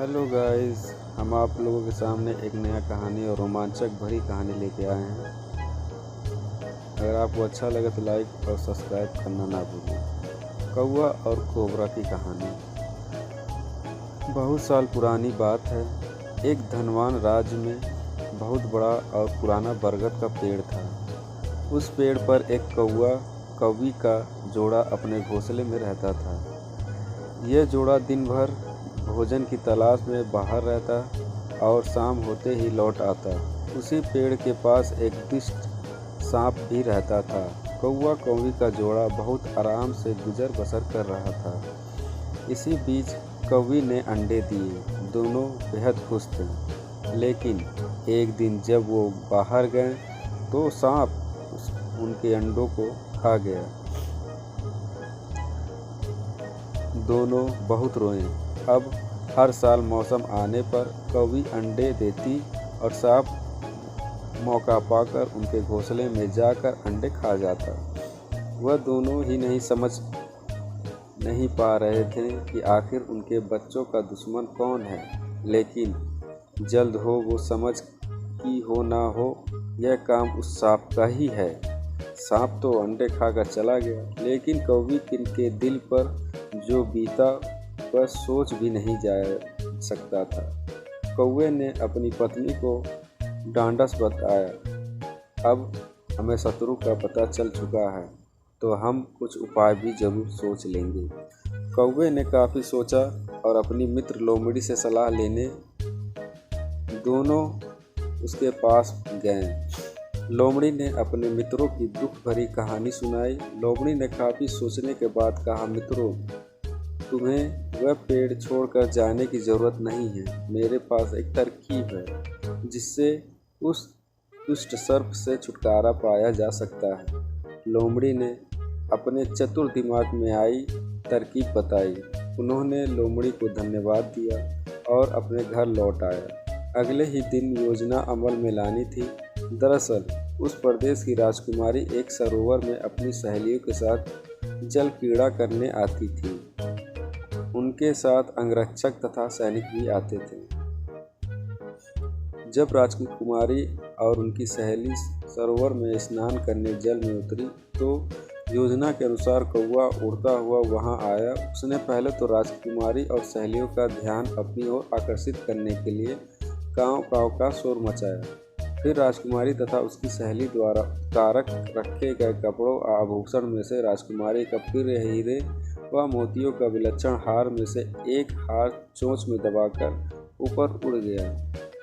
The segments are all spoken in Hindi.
हेलो गाइस, हम आप लोगों के सामने एक नया कहानी और रोमांचक भरी कहानी लेके आए हैं। अगर आपको अच्छा लगे तो लाइक और सब्सक्राइब करना ना भूलें। कौवा और कोबरा की कहानी। बहुत साल पुरानी बात है। एक धनवान राज्य में बहुत बड़ा और पुराना बरगद का पेड़ था। उस पेड़ पर एक कौवा कौवी का जोड़ा अपने घोंसले में रहता था। यह जोड़ा दिन भर भोजन की तलाश में बाहर रहता और शाम होते ही लौट आता। उसी पेड़ के पास एक दुष्ट सांप भी रहता था। कौवा कौवी का जोड़ा बहुत आराम से गुजर बसर कर रहा था। इसी बीच कौवी ने अंडे दिए। दोनों बेहद खुश थे। लेकिन एक दिन जब वो बाहर गए तो सांप उनके अंडों को खा गया। दोनों बहुत रोए। अब हर साल मौसम आने पर कौवी अंडे देती और सांप मौका पाकर उनके घोंसले में जाकर अंडे खा जाता। वह दोनों ही नहीं पा रहे थे कि आखिर उनके बच्चों का दुश्मन कौन है। लेकिन जल्द हो वो समझ कि हो ना हो, यह काम उस सांप का ही है। सांप तो अंडे खाकर चला गया, लेकिन कौवी के दिल पर जो बीता वह सोच भी नहीं जा सकता था। कौवे ने अपनी पत्नी को ढांढस बताया, अब हमें शत्रु का पता चल चुका है तो हम कुछ उपाय भी जरूर सोच लेंगे। कौवे ने काफ़ी सोचा और अपनी मित्र लोमड़ी से सलाह लेने दोनों उसके पास गए। लोमड़ी ने अपने मित्रों की दुख भरी कहानी सुनाई। लोमड़ी ने काफ़ी सोचने के बाद कहा, मित्रों, तुम्हें वह पेड़ छोड़कर जाने की ज़रूरत नहीं है। मेरे पास एक तरकीब है जिससे उस दुष्ट सर्प से छुटकारा पाया जा सकता है। लोमड़ी ने अपने चतुर दिमाग में आई तरकीब बताई। उन्होंने लोमड़ी को धन्यवाद दिया और अपने घर लौट आया। अगले ही दिन योजना अमल में लानी थी। दरअसल उस प्रदेश की राजकुमारी एक सरोवर में अपनी सहेलियों के साथ जल क्रीड़ा करने आती थी। उनके साथ अंगरक्षक तथा सैनिक भी आते थे। जब राजकुमारी और उनकी सहेली सरोवर में स्नान करने जल में उतरी तो योजना के अनुसार कौवा उड़ता हुआ वहां आया। उसने पहले तो राजकुमारी और सहेलियों का ध्यान अपनी ओर आकर्षित करने के लिए कांव कांव का शोर मचाया। फिर राजकुमारी तथा उसकी सहेली द्वारा कारक रखे गए कपड़ों आभूषण में से राजकुमारी का प्रिय हीरे व मोतियों का विलक्षण हार में से एक हार चोंच में दबाकर ऊपर उड़ गया।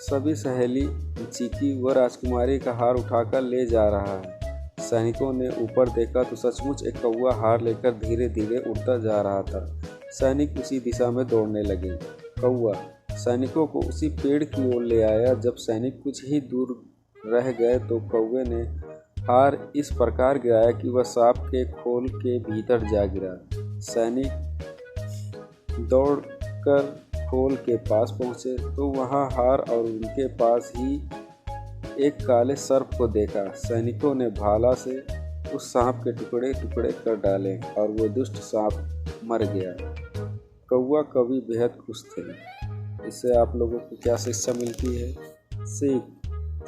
सभी सहेली चीखी, वह राजकुमारी का हार उठाकर ले जा रहा है। सैनिकों ने ऊपर देखा तो सचमुच एक कौवा हार लेकर धीरे धीरे उड़ता जा रहा था। सैनिक उसी दिशा में दौड़ने लगे। कौवा सैनिकों को उसी पेड़ की ओर ले आया। जब सैनिक कुछ ही दूर रह गए तो कौवे ने हार इस प्रकार गिराया कि वह सांप के खोल के भीतर जा गिरा। सैनिक दौड़कर खोल के पास पहुंचे तो वहां हार और उनके पास ही एक काले सर्प को देखा। सैनिकों ने भाला से उस सांप के टुकड़े टुकड़े कर डाले और वो दुष्ट सांप मर गया। कौवा कवि बेहद खुश थे। इससे आप लोगों को क्या शिक्षा मिलती है? सीख,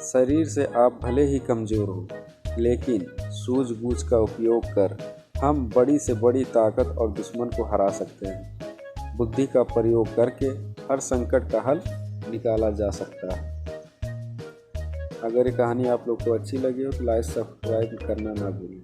शरीर से आप भले ही कमज़ोर हो, लेकिन सूझबूझ का उपयोग कर हम बड़ी से बड़ी ताकत और दुश्मन को हरा सकते हैं। बुद्धि का प्रयोग करके हर संकट का हल निकाला जा सकता है। अगर ये कहानी आप लोग को अच्छी लगी हो तो लाइक सब्सक्राइब करना ना भूलें।